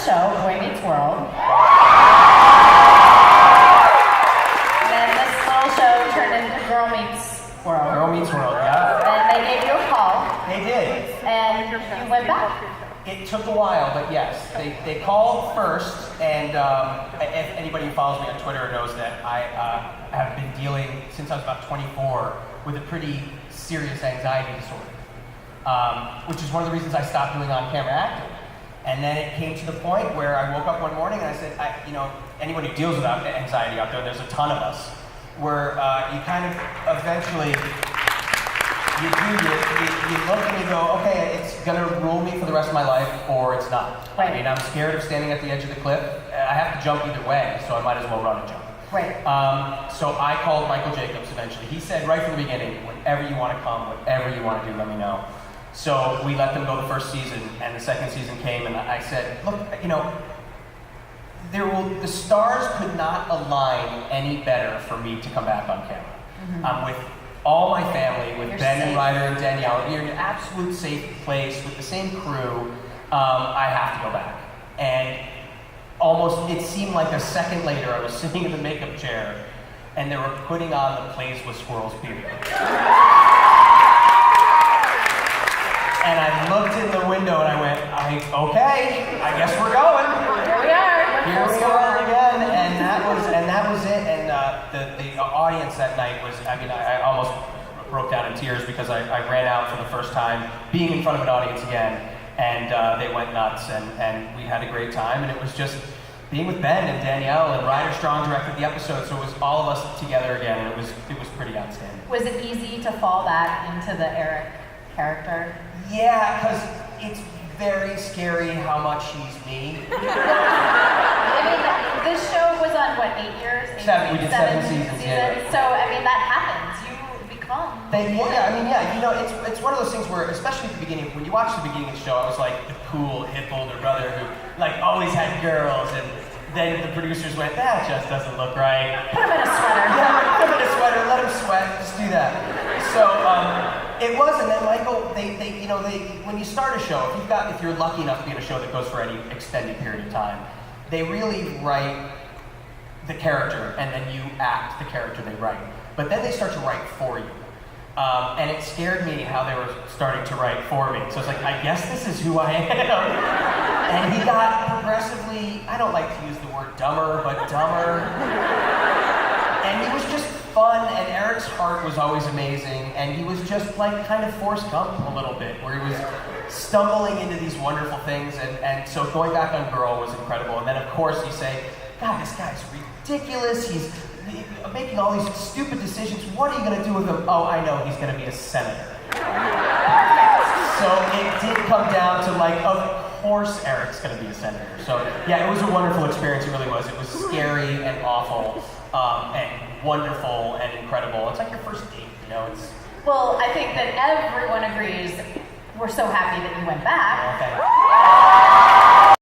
show, Boy Meets World. And then this little show turned into Girl Meets World. Girl Meets World, yeah. And they gave you a call. They did. And you went back. It took a while, but yes, they called first, and if anybody who follows me on Twitter knows that I have been dealing, since I was about 24, with a pretty serious anxiety disorder, which is one of the reasons I stopped doing on-camera acting. And then it came to the point where I woke up one morning and I said, anyone who deals with anxiety out there, there's a ton of us, where you kind of eventually, you look and you go, okay, it's gonna rule me for the rest of my life, or it's not. Right. I mean, I'm scared of standing at the edge of the cliff. I have to jump either way, so I might as well run and jump. Right. So I called Michael Jacobs eventually. He said right from the beginning, whenever you want to come, whatever you want to do, let me know. So we let them go the first season, and the second season came, and I said, look, the stars could not align any better for me to come back on camera. Mm-hmm. I'm with all my family, with You're Ben safe. and Ryder and Danielle. You're in an absolute safe place with the same crew. I have to go back. And it seemed like a second later, I was sitting in the makeup chair, and they were putting on the Plays with Squirrels period. And I looked in the window and I went, okay, I guess we're going. Here we are. Here we are again, and that was it. And the audience that night was, I almost broke down in tears because I ran out for the first time, being in front of an audience again, and they went nuts, and we had a great time, and it was just being with Ben and Danielle, and Ryder Strong directed the episode, so it was all of us together again, and it was pretty outstanding. Was it easy to fall back into the Eric character? Yeah, because it's very scary how much he's me. I mean, this show was on, what, 8 years? We did seven seasons, yeah. So, I mean, that happens. You become... It's one of those things where, especially at the beginning, when you watch the beginning of the show, I was like the cool, hip older brother who, always had girls, and then the producers went, that just doesn't look right. Put him in a sweater. Yeah, put him in a sweater, let him sweat, just do that. So, it was, and then Michael, when you start a show, if you're lucky enough to be in a show that goes for any extended period of time, they really write the character, and then you act the character they write. But then they start to write for you. And it scared me how they were starting to write for me. So it's like, I guess this is who I am. And he got progressively, I don't like to use the word dumber, but dumber. And he was just fun, and Eric's heart was always amazing, and he was just kind of Forrest Gump a little bit, where he was stumbling into these wonderful things, and so going back on Girl was incredible. And then of course you say, God, this guy's ridiculous, he's making all these stupid decisions, what are you going to do with him? Oh, I know, he's going to be a senator. So it did come down to of course Eric's going to be a senator. So yeah, it was a wonderful experience, it really was. It was scary and awful, and wonderful and incredible. It's like your first date, Well, I think that everyone agrees. We're so happy that you went back. Okay.